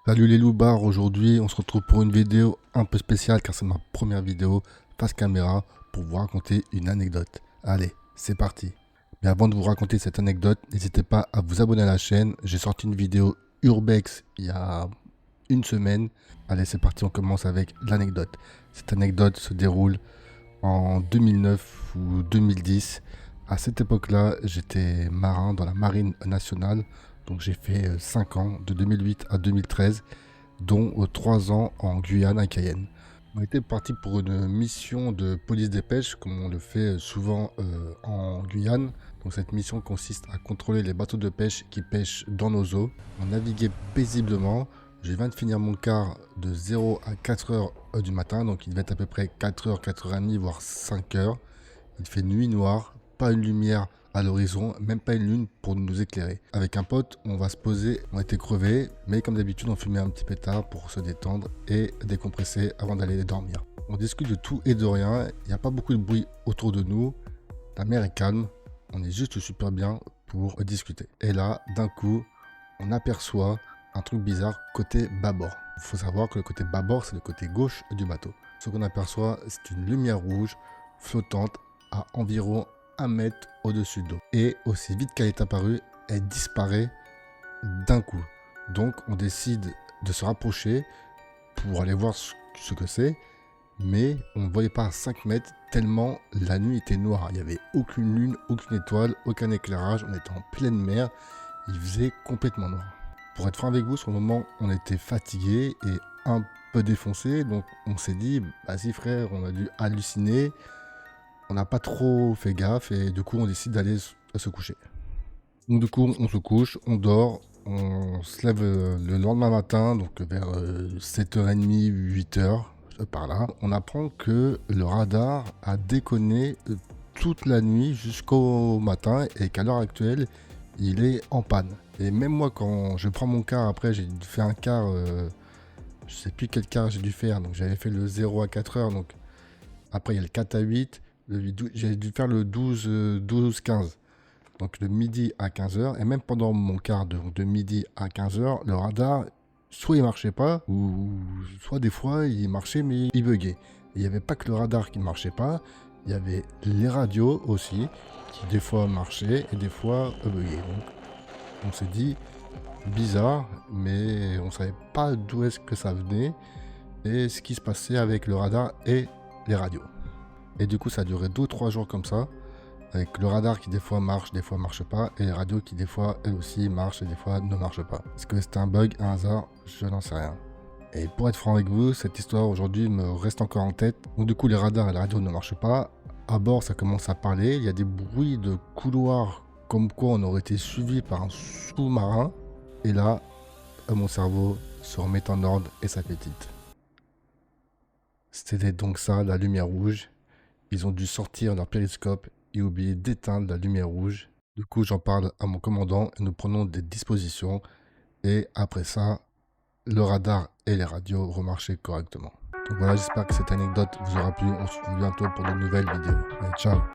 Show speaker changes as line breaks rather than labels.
Salut les loupards, aujourd'hui on se retrouve pour une vidéo un peu spéciale car c'est ma première vidéo face caméra pour vous raconter une anecdote. Allez, c'est parti. Mais avant de vous raconter cette anecdote, n'hésitez pas à vous abonner à la chaîne. J'ai sorti une vidéo Urbex il y a une semaine. Allez, c'est parti, on commence avec l'anecdote. Cette anecdote se déroule en 2009 ou 2010. À cette époque-là, j'étais marin dans la marine nationale. Donc j'ai fait 5 ans, de 2008 à 2013, dont 3 ans en Guyane à Cayenne. On était parti pour une mission de police des pêches, comme on le fait souvent en Guyane. Donc cette mission consiste à contrôler les bateaux de pêche qui pêchent dans nos eaux. On naviguait paisiblement. Je viens de finir mon quart de 0 à 4 heures du matin, donc il devait être à peu près 4 heures, 4h30, voire 5 heures. Il fait nuit noire, pas une lumière à l'horizon, même pas une lune pour nous éclairer. Avec un pote, on va se poser, on était crevés, mais comme d'habitude, on fumait un petit pétard pour se détendre et décompresser avant d'aller dormir. On discute de tout et de rien, il n'y a pas beaucoup de bruit autour de nous, la mer est calme, on est juste super bien pour discuter. Et là, d'un coup, on aperçoit un truc bizarre côté bâbord. Il faut savoir que le côté bâbord, c'est le côté gauche du bateau. Ce qu'on aperçoit, c'est une lumière rouge flottante à environ 1 mètre au-dessus de l'eau. Et aussi vite qu'elle est apparue, elle disparaît d'un coup. Donc on décide de se rapprocher pour aller voir ce que c'est. Mais on ne voyait pas à 5 mètres tellement la nuit était noire. Il n'y avait aucune lune, aucune étoile, aucun éclairage. On était en pleine mer. Il faisait complètement noir. Pour être franc avec vous, sur le moment, on était fatigué et un peu défoncé. Donc on s'est dit, vas-y frère, on a dû halluciner. On n'a pas trop fait gaffe et du coup on décide d'aller se coucher. Donc du coup on se couche, on dort, on se lève le lendemain matin, donc vers 7h30, 8h, par là. On apprend que le radar a déconné toute la nuit jusqu'au matin et qu'à l'heure actuelle il est en panne. Et même moi quand je prends mon quart, après j'ai fait un quart, je sais plus quel quart j'ai dû faire, donc j'avais fait le 0 à 4 heures, donc après il y a le 4 à 8. J'ai dû faire le 12-15, donc le midi à 15h, et même pendant mon quart de midi à 15h, le radar, soit il marchait pas, ou soit des fois il marchait mais il buguait. Il n'y avait pas que le radar qui ne marchait pas, il y avait les radios aussi, qui des fois marchaient et des fois buguaient. Donc on s'est dit, bizarre, mais on ne savait pas d'où est-ce que ça venait, et ce qui se passait avec le radar et les radios. Et du coup, ça a duré 2 ou 3 jours comme ça, avec le radar qui des fois marche pas, et les radios qui des fois, elles aussi, marchent et des fois ne marchent pas. Est-ce que c'était un bug, un hasard? Je n'en sais rien. Et pour être franc avec vous, cette histoire aujourd'hui me reste encore en tête. Donc du coup, les radars et les radios ne marchent pas. À bord, ça commence à parler. Il y a des bruits de couloirs, comme quoi on aurait été suivi par un sous-marin. Et là, mon cerveau se remet en ordre et ça pétite. C'était donc ça, la lumière rouge. Ils ont dû sortir leur périscope et oublier d'éteindre la lumière rouge. Du coup, j'en parle à mon commandant et nous prenons des dispositions. Et après ça, le radar et les radios remarchaient correctement. Donc voilà, j'espère que cette anecdote vous aura plu. On se retrouve bientôt pour de nouvelles vidéos. Allez, ciao!